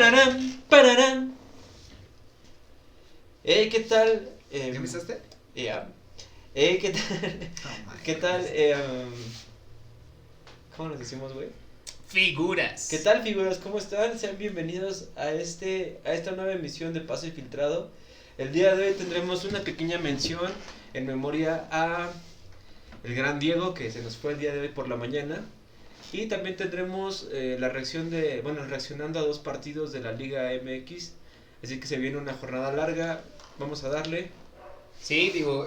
Pararán, pararán. ¿Qué tal? ¿Ya empezaste? Ya. ¿Qué tal? Oh, ¿Qué tal? ¿Cómo nos decimos, güey? Figuras. ¿Qué tal, figuras? ¿Cómo están? Sean bienvenidos a esta nueva emisión de Pase Filtrado. El día de hoy tendremos una pequeña mención en memoria a el gran Diego, que se nos fue el día de hoy por la mañana. Y también tendremos la reacción reaccionando a dos partidos de la Liga MX. Así que se viene una jornada larga. Vamos a darle. Sí, digo,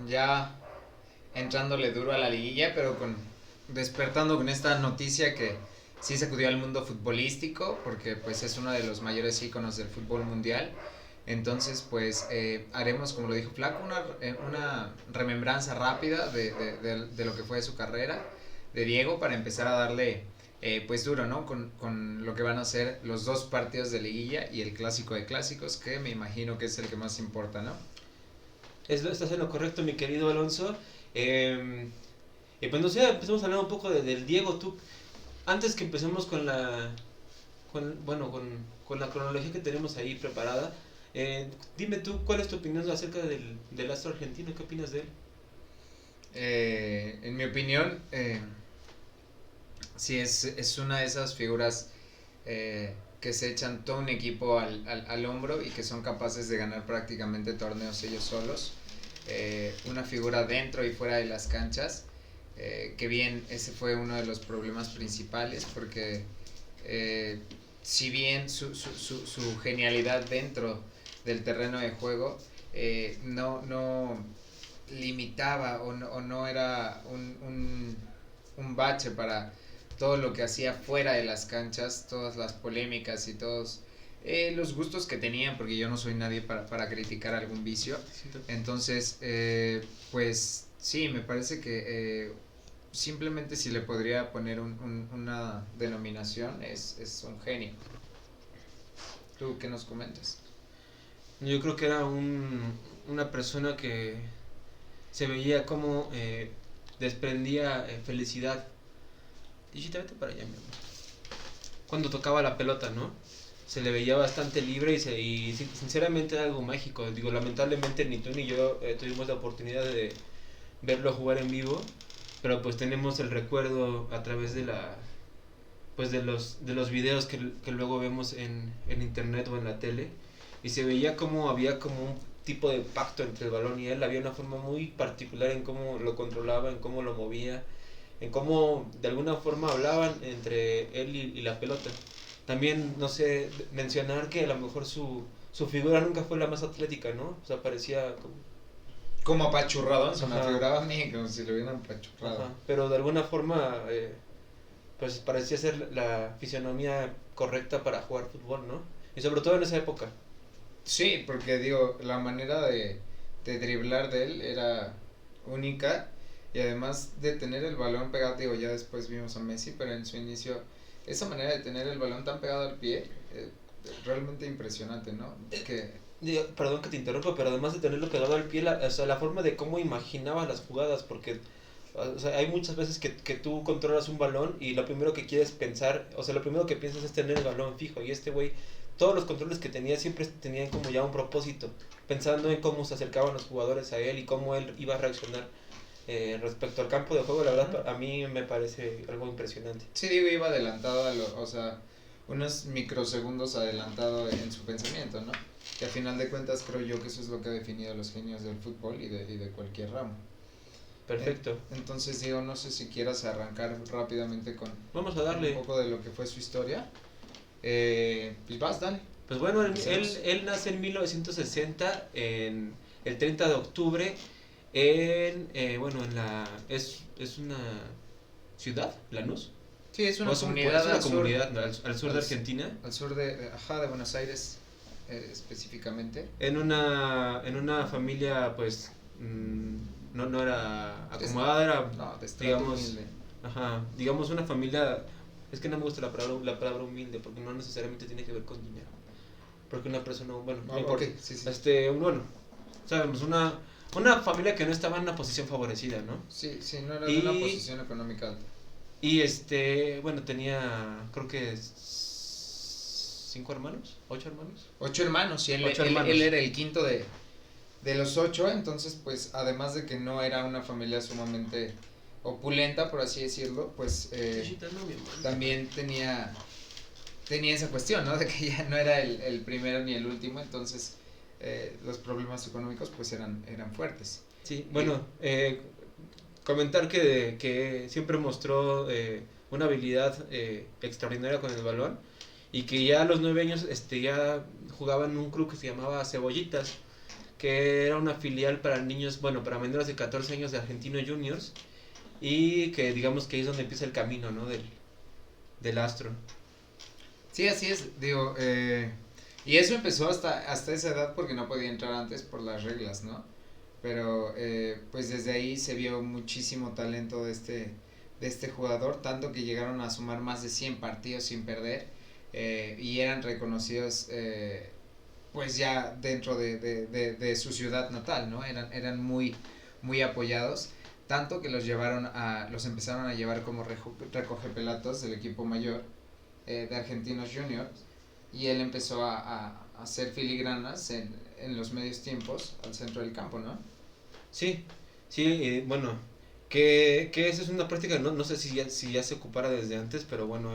ya entrándole duro a la liguilla, pero despertando con esta noticia que sí sacudió al mundo futbolístico, porque pues es uno de los mayores íconos del fútbol mundial. Entonces, pues haremos, como lo dijo Flaco, una remembranza rápida de lo que fue su carrera de Diego, para empezar a darle pues duro, ¿no? Con lo que van a ser los dos partidos de liguilla y el clásico de clásicos, que me imagino que es el que más importa, ¿no? Estás en lo correcto, mi querido Alonso. Y pues no sé, empecemos a hablar un poco del Diego. Tú, antes que empecemos con la cronología que tenemos ahí preparada, dime tú, ¿cuál es tu opinión acerca del astro argentino? ¿Qué opinas de él? En mi opinión, sí, es una de esas figuras que se echan todo un equipo al hombro y que son capaces de ganar prácticamente torneos ellos solos. Una figura dentro y fuera de las canchas, que bien, ese fue uno de los problemas principales, porque si bien su genialidad dentro del terreno de juego no limitaba o no era un bache para todo lo que hacía fuera de las canchas, todas las polémicas y todos los gustos que tenían, porque yo no soy nadie para criticar algún vicio. Entonces, pues sí, me parece que simplemente, si le podría poner una denominación, es un genio. ¿Tú qué nos comentas? Yo creo que era una persona que se veía como desprendía felicidad. Y vete para allá, mi amor. Cuando tocaba la pelota, ¿no? Se le veía bastante libre y sinceramente era algo mágico. Digo, lamentablemente ni tú ni yo tuvimos la oportunidad de verlo jugar en vivo, pero pues tenemos el recuerdo a través de los videos que luego vemos en internet o en la tele, y se veía como había como un tipo de pacto entre el balón y él. Había una forma muy particular en cómo lo controlaba, en cómo lo movía, en cómo de alguna forma hablaban entre él y la pelota. También, no sé, mencionar que a lo mejor su figura nunca fue la más atlética, ¿no? O sea, parecía como apachurrado, se me Ajá. figuraba a mí como si lo hubieran apachurrado. Ajá, pero de alguna forma pues parecía ser la fisionomía correcta para jugar fútbol, ¿no? Y sobre todo en esa época. Sí, porque digo, la manera de driblar de él era única, y además de tener el balón pegado, digo, ya después vimos a Messi, pero en su inicio, esa manera de tener el balón tan pegado al pie, realmente impresionante, ¿no? Perdón que te interrumpa, pero además de tenerlo pegado al pie, o sea, la forma de cómo imaginaba las jugadas, porque o sea, hay muchas veces que tú controlas un balón y lo primero que quieres pensar, o sea, lo primero que piensas es tener el balón fijo, y este güey, todos los controles que tenía siempre tenían como ya un propósito, pensando en cómo se acercaban los jugadores a él y cómo él iba a reaccionar respecto al campo de juego. La verdad, a mí me parece algo impresionante. Sí, digo, iba adelantado o sea, unos microsegundos adelantado en su pensamiento, ¿no? Que a final de cuentas creo yo que eso es lo que ha definido a los genios del fútbol y de cualquier ramo. Perfecto. Entonces, digo, no sé si quieras arrancar rápidamente con Vamos a darle un poco de lo que fue su historia. Pues vas, dale. Pues bueno, él nace en 1960, en el 30 de octubre, es una ciudad, Lanús. Sí, es una Es comunidad, una comunidad, ¿no? Al sur de al Argentina. al sur de Buenos Aires, específicamente. En una familia, pues, no era acomodada, era, No, de estrato digamos, humilde. digamos una familia. Es que no me gusta la palabra humilde, porque no necesariamente tiene que ver con dinero. Porque una persona, bueno, no importa. Okay, sí. Bueno, sabemos, una familia que no estaba en una posición favorecida, ¿no? Sí, no era de una posición económica alta. Y bueno, tenía, creo que 5 hermanos, 8 hermanos. 8 hermanos, y él era el quinto de los 8, entonces pues además de que no era una familia sumamente opulenta, por así decirlo, pues también tenía esa cuestión, ¿no? De que ya no era el primero ni el último, entonces los problemas económicos pues eran fuertes. Sí, bueno, comentar que siempre mostró una habilidad extraordinaria con el balón, y que ya a los 9 años ya jugaba en un club que se llamaba Cebollitas, que era una filial para niños, bueno, para menores de 14 años de Argentinos Juniors, y que digamos que ahí es donde empieza el camino, ¿no? del astro. Sí, así es, digo, y eso empezó hasta esa edad porque no podía entrar antes por las reglas, ¿no? Pero pues desde ahí se vio muchísimo talento de este jugador, tanto que llegaron a sumar más de 100 partidos sin perder, y eran reconocidos pues ya dentro de su ciudad natal, ¿no? Eran muy, muy apoyados, tanto que los empezaron a llevar como recogepelatos del equipo mayor de Argentinos Juniors, y él empezó a hacer filigranas en los medios tiempos al centro del campo, ¿no? Sí, bueno, que esa es una práctica, no sé si ya se ocupara desde antes, pero bueno,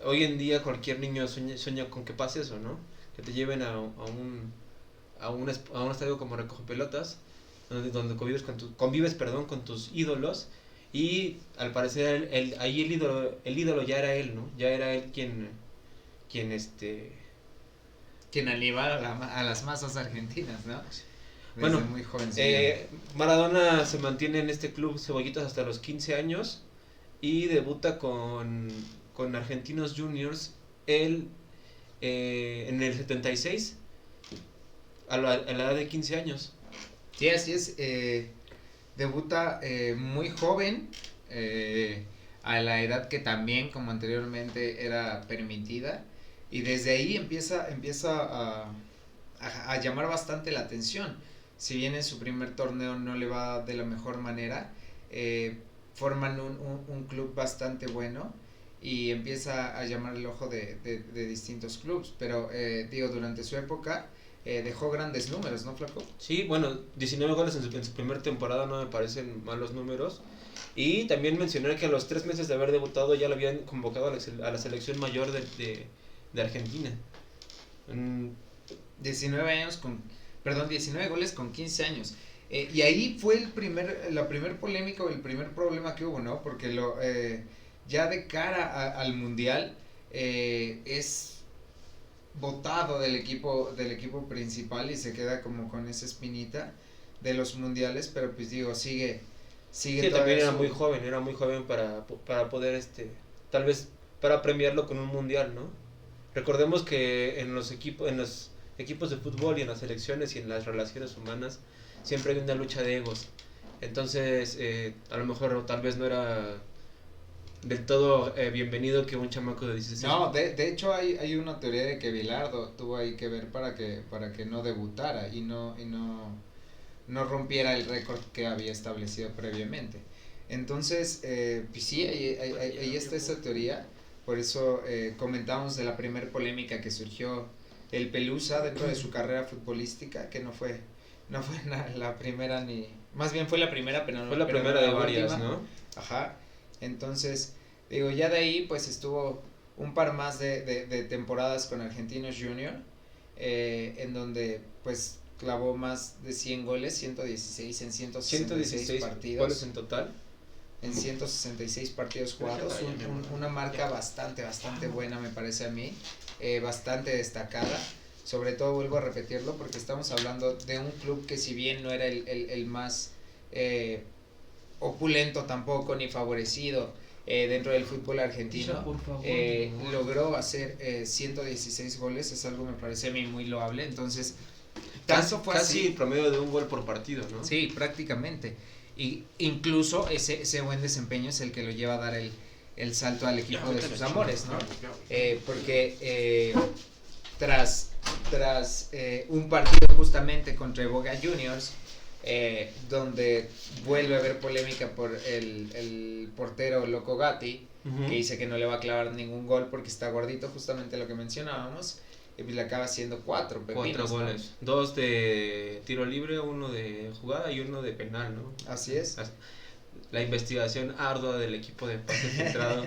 hoy en día cualquier niño sueña con que pase eso, ¿no? Que te lleven a un estadio como recogepelotas, donde convives con tus ídolos, y al parecer ahí el ídolo ya era él, ¿no? Ya era él quien animaba a las masas argentinas, ¿no? Desde bueno, muy joven. Maradona se mantiene en este club Cebollitas hasta los 15 años y debuta con Argentinos Juniors él en el 76 a la edad de 15 años. Sí, así es. Debuta muy joven, a la edad que también, como anteriormente, era permitida, y desde ahí empieza a llamar bastante la atención. Si bien en su primer torneo no le va de la mejor manera, forman un club bastante bueno y empieza a llamar el ojo de distintos clubes, pero digo, durante su época dejó grandes números, ¿no, Flaco? Sí, bueno, 19 goles en su primera temporada no me parecen malos números. Y también mencionar que a los 3 meses de haber debutado ya lo habían convocado a la selección mayor de Argentina. 19 goles con 15 años. Y ahí fue la primer polémica o el primer problema que hubo, ¿no? Porque ya de cara al Mundial es votado del equipo principal y se queda como con esa espinita de los mundiales, pero pues digo, sigue Sí, también era muy joven para poder tal vez para premiarlo con un mundial, ¿no? Recordemos que en los equipos de fútbol y en las selecciones y en las relaciones humanas siempre hay una lucha de egos. Entonces, a lo mejor tal vez no era del todo bienvenido que un chamaco de 16 años. No, de hecho hay una teoría de que Bilardo tuvo ahí que ver para que no debutara y no rompiera el récord que había establecido previamente. Entonces, pues sí, ahí está esa teoría. Por eso comentamos de la primer polémica que surgió el Pelusa dentro de su carrera futbolística, que no fue la primera ni... Más bien fue la primera, pero no fue la primera de varias, última, ¿no? Ajá. Entonces, digo, ya de ahí pues estuvo un par más de temporadas con Argentinos Junior, en donde pues clavó más de 100 goles, 116 en 166 partidos. ¿Goles en total? En 166 partidos jugados, una marca bastante buena me parece a mí, bastante destacada. Sobre todo vuelvo a repetirlo porque estamos hablando de un club que si bien no era el más opulento tampoco ni favorecido dentro del fútbol argentino, logró hacer 116 goles, es algo me parece a mí muy loable. Entonces casi el promedio de un gol por partido, ¿no? Sí, prácticamente. Y incluso ese buen desempeño es el que lo lleva a dar el salto al equipo de sus amores, ¿no? Porque tras un partido justamente contra Boca Juniors, donde vuelve a haber polémica por el portero Loco Gatti, que dice que no le va a clavar ningún gol porque está gordito, justamente lo que mencionábamos, y pues le acaba haciendo 4 pepinos. 4 goles, ¿no? 2 de tiro libre, 1 de jugada y 1 de penal, ¿no? Así es. La investigación ardua del equipo de pase filtrado.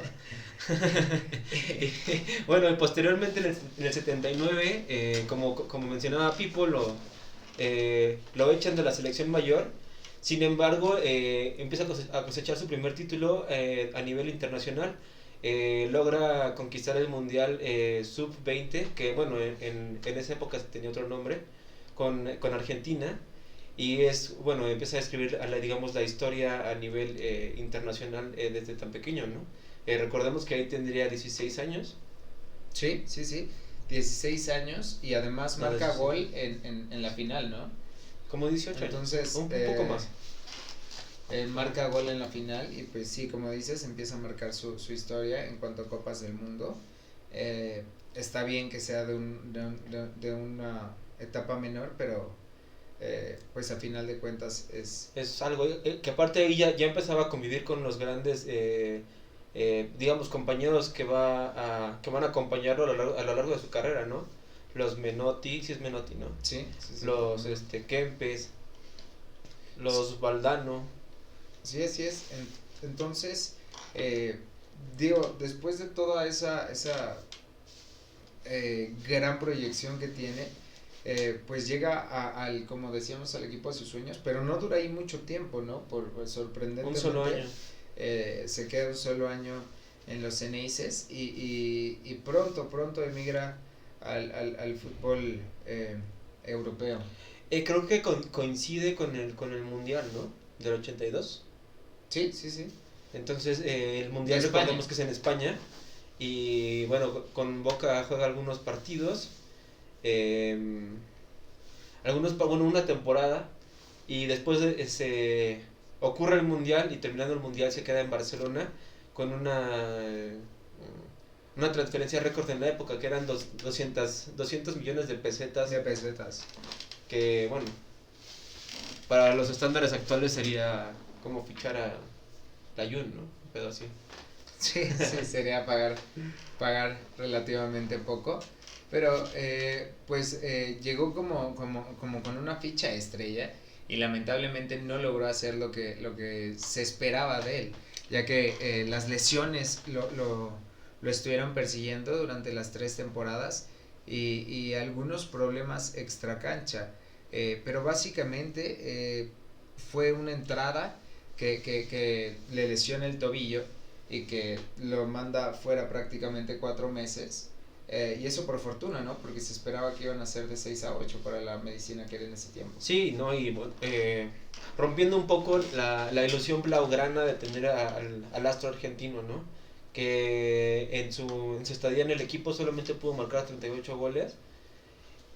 Bueno, y posteriormente en el 79, como mencionaba Pipo, lo echan de la selección mayor. Sin embargo, empieza a cosechar su primer título a nivel internacional. Logra conquistar el Mundial Sub-20, que bueno, en esa época tenía otro nombre, con Argentina. Y bueno, empieza a escribir, digamos, la historia a nivel internacional desde tan pequeño, ¿no? Recordemos que ahí tendría 16 años. Sí, 16 años y además marca gol en la final, ¿no? Como 18 Entonces, un poco más. Marca gol en la final y pues sí, como dices, empieza a marcar su historia en cuanto a Copas del Mundo. Está bien que sea de una etapa menor, pero pues a final de cuentas es algo que aparte ella ya empezaba a convivir con los grandes digamos compañeros que van a acompañarlo a lo largo de su carrera, ¿no? Los Menotti, sí es Menotti, ¿no? Sí. Los Kempes, los Valdano. Sí, así es. Entonces, digo, después de toda esa gran proyección que tiene, pues llega al, como decíamos, al equipo de sus sueños, pero no dura ahí mucho tiempo, ¿no? Pues, sorprendentemente. Un solo año. Se queda un solo año en los Ceneices y pronto emigra al fútbol europeo. Creo que coincide con el Mundial, ¿no? Del 82. Sí. Entonces, el Mundial recordemos que es en España. Y bueno, con Boca juega algunos partidos. Una temporada. Y después ocurre el Mundial y terminando el Mundial se queda en Barcelona con una transferencia récord en la época que eran 200 millones de pesetas. Que bueno, para los estándares actuales sería como fichar a la Jun, ¿no? Un pedo así. Sí, sería pagar relativamente poco. Pero pues llegó como con una ficha estrella y lamentablemente no logró hacer lo que se esperaba de él, ya que las lesiones lo estuvieron persiguiendo durante las 3 temporadas y algunos problemas extra cancha. Pero básicamente fue una entrada que le lesiona el tobillo y que lo manda fuera prácticamente 4 meses. Y eso por fortuna, ¿no? Porque se esperaba que iban a ser de 6 a 8 para la medicina que era en ese tiempo. Sí, ¿no? Y rompiendo un poco la ilusión blaugrana de tener al astro argentino, ¿no? Que en su estadía en el equipo solamente pudo marcar 38 goles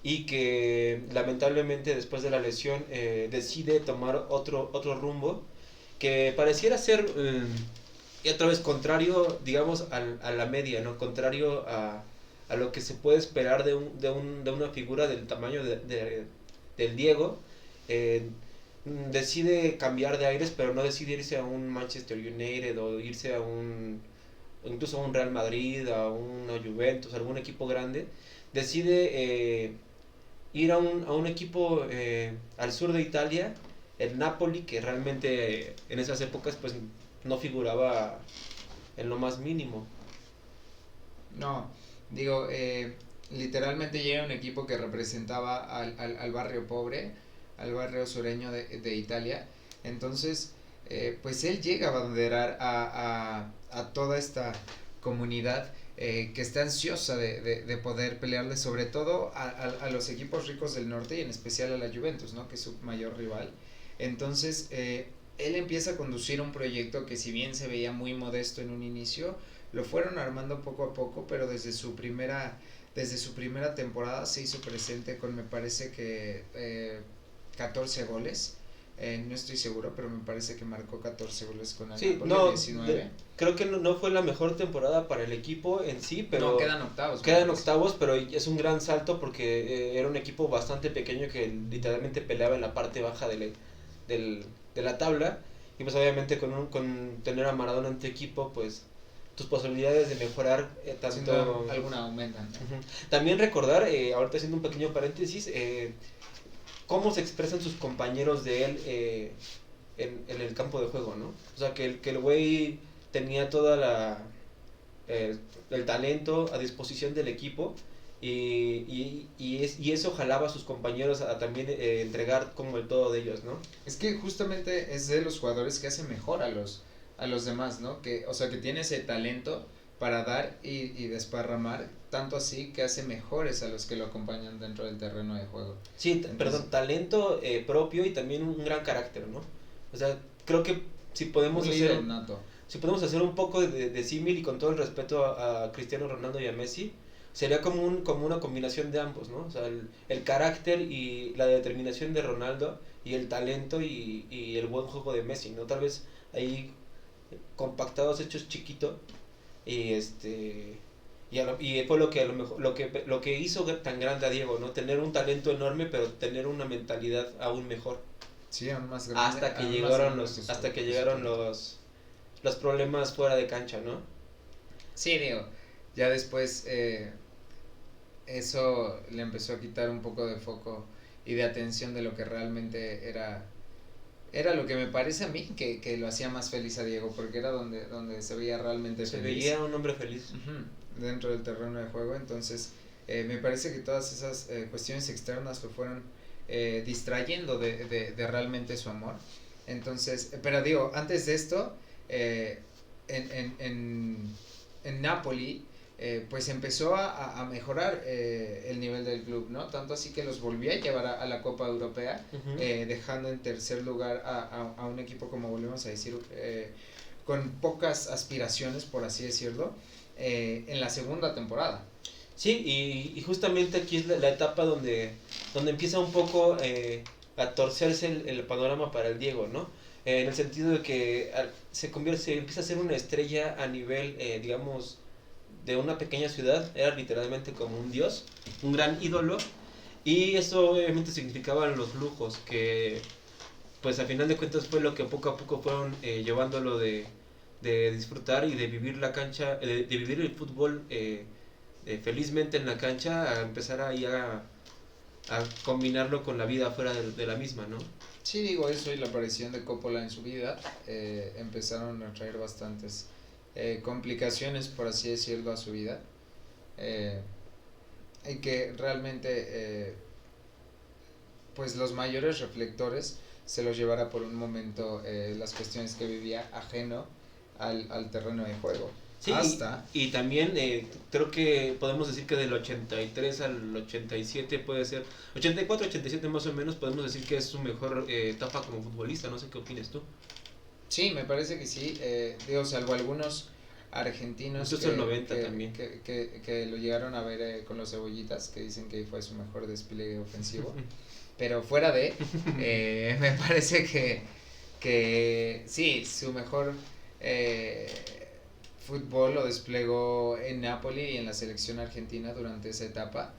y que lamentablemente después de la lesión decide tomar otro rumbo que pareciera ser y otra vez contrario, digamos, a la media, ¿no? Contrario a lo que se puede esperar de una figura del tamaño del Diego. Decide cambiar de aires, pero no decide irse a un Manchester United o irse incluso a un Real Madrid, a una Juventus, algún equipo grande. Decide ir a un equipo al sur de Italia, el Napoli, que realmente en esas épocas pues no figuraba en lo más mínimo. No, digo, literalmente llega un equipo que representaba al barrio pobre, al barrio sureño de Italia. Entonces, pues él llega a abanderar a toda esta comunidad que está ansiosa de poder pelearle sobre todo a los equipos ricos del norte y en especial a la Juventus, ¿no? Que es su mayor rival. Entonces, él empieza a conducir un proyecto que si bien se veía muy modesto en un inicio, lo fueron armando poco a poco, pero desde su primera temporada se hizo presente con, me parece que 14 goles. No estoy seguro, pero me parece que marcó 14 goles con el Napoli, 19. Creo que no fue la mejor temporada para el equipo en sí, pero... No, quedan octavos. Quedan octavos, pero es un gran salto porque era un equipo bastante pequeño que literalmente peleaba en la parte baja de la tabla. Y pues obviamente con tener a Maradona en tu equipo, pues tus posibilidades de mejorar Sin tanto... duda alguna aumentan. Ujú. También recordar, ahorita haciendo un pequeño paréntesis, cómo se expresan sus compañeros de él en el campo de juego, ¿no? O sea, que el güey tenía toda el talento a disposición del equipo y eso jalaba a sus compañeros a también entregar como el todo de ellos, ¿no? Es que justamente es de los jugadores que hace mejor a los demás, ¿no? Que, o sea, que tiene ese talento para dar y desparramar, tanto así que hace mejores a los que lo acompañan dentro del terreno de juego. Sí, Entonces, perdón, talento propio y también un gran carácter, ¿no? O sea, creo que si podemos un hacer... líder nato. Si podemos hacer un poco de símil y con todo el respeto a Cristiano Ronaldo y a Messi, sería como una combinación de ambos, ¿no? O sea, el carácter y la determinación de Ronaldo y el talento y el buen juego de Messi, ¿no? Tal vez ahí compactados, hechos chiquito y y fue lo que a lo mejor lo que hizo tan grande a Diego, ¿no? Tener un talento enorme, pero tener una mentalidad aún mejor. Sí, aún más grande. Hasta que aún más llegaron grande hasta que llegaron los problemas fuera de cancha, ¿no? Sí, digo, ya después eso le empezó a quitar un poco de foco y de atención de lo que realmente era lo que me parece a mí que lo hacía más feliz a Diego, porque era donde se veía realmente Se feliz. veía un hombre feliz. Ujú, dentro del terreno de juego. Entonces me parece que todas esas cuestiones externas lo fueron distrayendo de realmente su amor. Entonces, pero digo, antes de esto, eh, en Napoli, pues empezó a mejorar el nivel del club, ¿no? Tanto así que los volvió a llevar a la Copa Europea, Ujú. dejando en tercer lugar a un equipo, como volvemos a decir, con pocas aspiraciones, por así decirlo, en la segunda temporada. Sí, y justamente aquí es la etapa donde empieza un poco a torcerse el panorama para el Diego, ¿no? En el sentido de que se empieza a ser una estrella a nivel, digamos, de una pequeña ciudad, era literalmente como un dios, un gran ídolo, y eso obviamente significaba los lujos, que pues a final de cuentas fue lo que poco a poco fueron llevándolo de disfrutar y de vivir la cancha, de vivir el fútbol felizmente en la cancha, a empezar ahí a combinarlo con la vida fuera de la misma, ¿no? Sí, digo eso y la aparición de Coppola en su vida empezaron a traer bastantes complicaciones, por así decirlo, a su vida. Eh, y que realmente pues los mayores reflectores se los llevara por un momento las cuestiones que vivía ajeno al terreno de juego. Sí, Hasta y también creo que podemos decir que del 83 al 87 puede ser, 84, 87 más o menos, podemos decir que es su mejor etapa como futbolista, no sé qué opinas tú. sí, me parece que sí, digo, salvo algunos argentinos Incluso el 90 también. que lo llegaron a ver con los cebollitas, que dicen que fue su mejor despliegue ofensivo. Pero fuera de, me parece que sí, su mejor fútbol lo desplegó en Napoli y en la selección argentina durante esa etapa.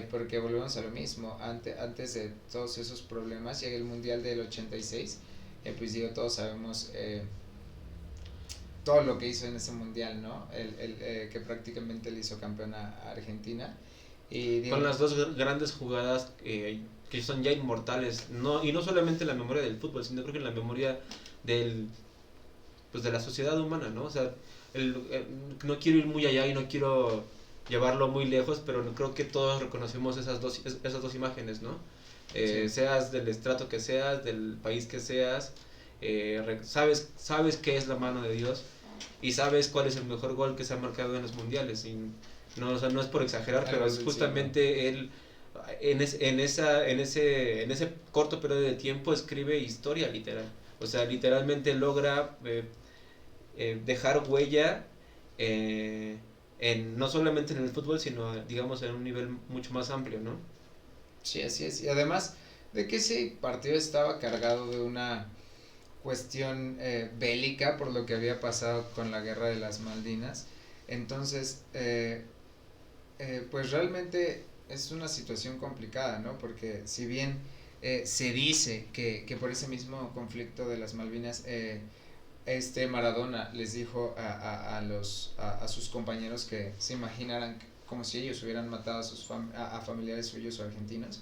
Porque volvemos a lo mismo, antes de todos esos problemas llega el Mundial del 86, pues digo, todos sabemos todo lo que hizo en ese mundial, ¿no? Que prácticamente le hizo campeón a Argentina. Y digo, Con las dos grandes jugadas que son ya inmortales, no, y no solamente en la memoria del fútbol, sino creo que en la memoria del, pues de la sociedad humana, ¿no? O sea, no quiero ir muy allá y no quiero llevarlo muy lejos, pero creo que todos reconocemos esas dos imágenes, ¿no? sí. Seas del estrato que seas, del país que seas, sabes qué es la mano de Dios y sabes cuál es el mejor gol que se ha marcado en los mundiales. Y no, o sea, no es por exagerar, pero es justamente él en ese corto periodo de tiempo escribe historia literal. O sea, literalmente logra dejar huella no solamente en el fútbol, sino digamos en un nivel mucho más amplio, ¿no? Sí, así es. Y además de que ese partido estaba cargado de una cuestión bélica por lo que había pasado con la guerra de las Malvinas. Entonces, pues realmente es una situación complicada, ¿no? Porque si bien se dice que por ese mismo conflicto de las Malvinas Maradona les dijo a sus compañeros que se imaginaran como si ellos hubieran matado a familiares suyos o argentinos.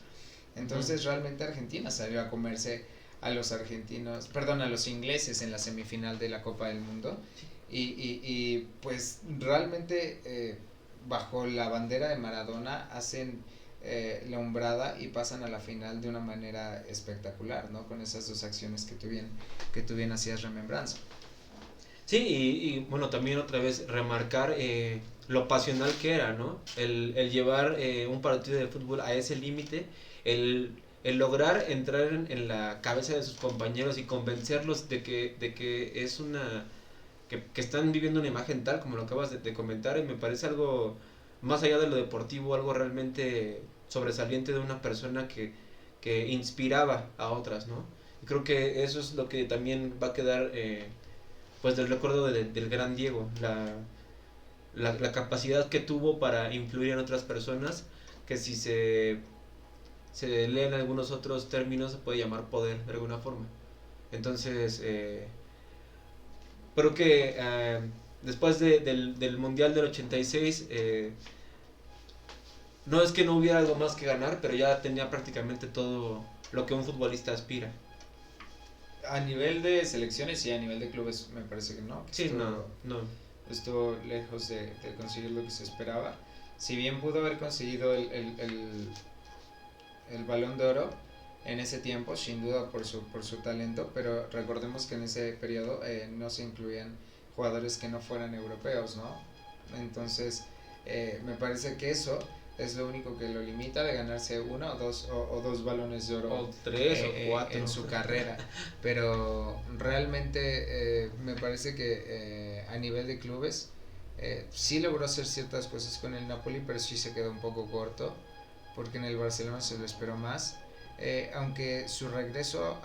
Entonces realmente Argentina salió a comerse a los argentinos, perdón, a los ingleses en la semifinal de la Copa del Mundo. Y pues realmente bajo la bandera de Maradona hacen la hombrada y pasan a la final de una manera espectacular, ¿no? Con esas dos acciones que tú bien hacías remembranza. Sí, y bueno, también otra vez remarcar lo pasional que era, ¿no? El llevar un partido de fútbol a ese límite, el lograr entrar en la cabeza de sus compañeros y convencerlos de que es una que están viviendo una imagen tal como lo acabas de comentar, y me parece algo más allá de lo deportivo, algo realmente sobresaliente de una persona que inspiraba a otras, ¿no? Y creo que eso es lo que también va a quedar pues del recuerdo del gran Diego, la capacidad que tuvo para influir en otras personas, que si se leen algunos otros términos se puede llamar poder de alguna forma. Entonces, creo que después del Mundial del 86, no es que no hubiera algo más que ganar, pero ya tenía prácticamente todo lo que un futbolista aspira. A nivel de selecciones y a nivel de clubes me parece que no. Sí, no. Estuvo lejos de conseguir lo que se esperaba. Si bien pudo haber conseguido el Balón de Oro en ese tiempo, sin duda por su talento, pero recordemos que en ese periodo no se incluían jugadores que no fueran europeos, ¿no? Entonces, me parece que eso es lo único que lo limita de ganarse uno o dos balones de oro o tres o cuatro en su carrera, pero realmente me parece que a nivel de clubes sí logró hacer ciertas cosas con el Napoli, pero sí se quedó un poco corto porque en el Barcelona se lo esperó más. Aunque su regreso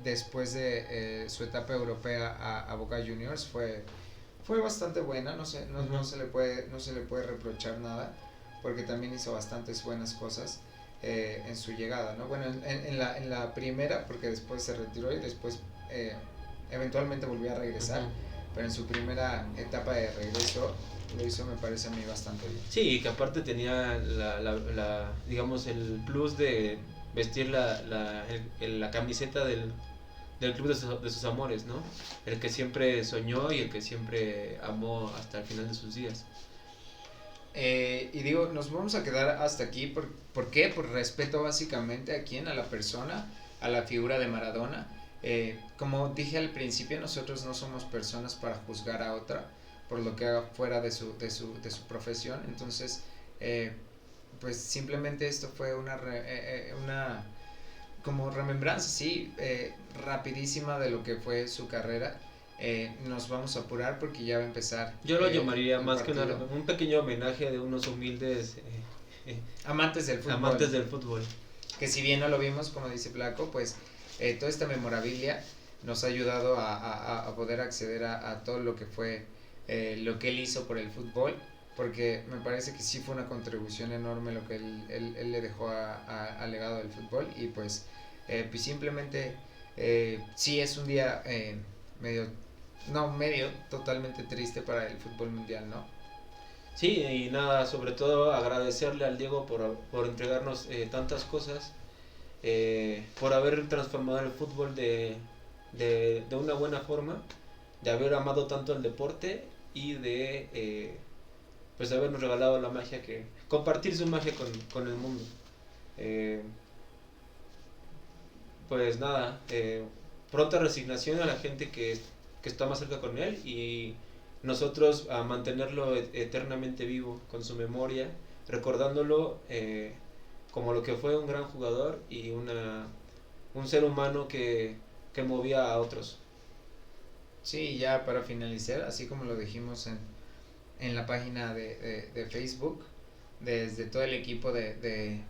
después de su etapa europea a Boca Juniors fue bastante buena, no se le puede reprochar nada, porque también hizo bastantes buenas cosas en su llegada, ¿no? Bueno, en la primera, porque después se retiró y después eventualmente volvió a regresar, pero en su primera etapa de regreso lo hizo, me parece a mí, bastante bien. Sí, que aparte tenía digamos, el plus de vestir la camiseta del club de sus amores, ¿no? El que siempre soñó y el que siempre amó hasta el final de sus días. Y digo, nos vamos a quedar hasta aquí. ¿Por qué? Por respeto básicamente a quién, a la persona, a la figura de Maradona. Como dije al principio, nosotros no somos personas para juzgar a otra por lo que haga fuera de su profesión. Entonces, pues simplemente esto fue una como remembranza, sí, rapidísima de lo que fue su carrera. Nos vamos a apurar porque ya va a empezar. Yo lo llamaría más partido. que un pequeño homenaje de unos humildes Amantes del fútbol. Amantes del fútbol. Que si bien no lo vimos, como dice Flaco, pues toda esta memorabilia nos ha ayudado a poder acceder a todo lo que fue lo que él hizo por el fútbol, porque me parece que sí fue una contribución enorme lo que él le dejó al legado del fútbol. Y pues simplemente sí es un día medio totalmente triste para el fútbol mundial, ¿no? Sí, y nada, sobre todo agradecerle al Diego por entregarnos tantas cosas, por haber transformado el fútbol de una buena forma, de haber amado tanto el deporte y pues de habernos regalado la magia, compartir su magia con el mundo. Pues nada, pronta resignación a la gente que está más cerca con él, y nosotros a mantenerlo eternamente vivo con su memoria, recordándolo como lo que fue un gran jugador y un ser humano que movía a otros. Sí, ya para finalizar, así como lo dijimos en la página de Facebook, desde todo el equipo de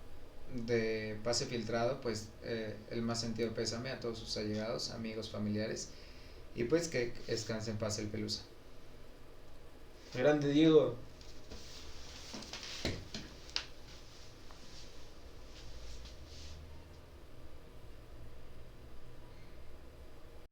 Pase Filtrado, pues el más sentido pésame a todos sus allegados, amigos, familiares, y pues que descanse en paz el Pelusa. Grande Diego.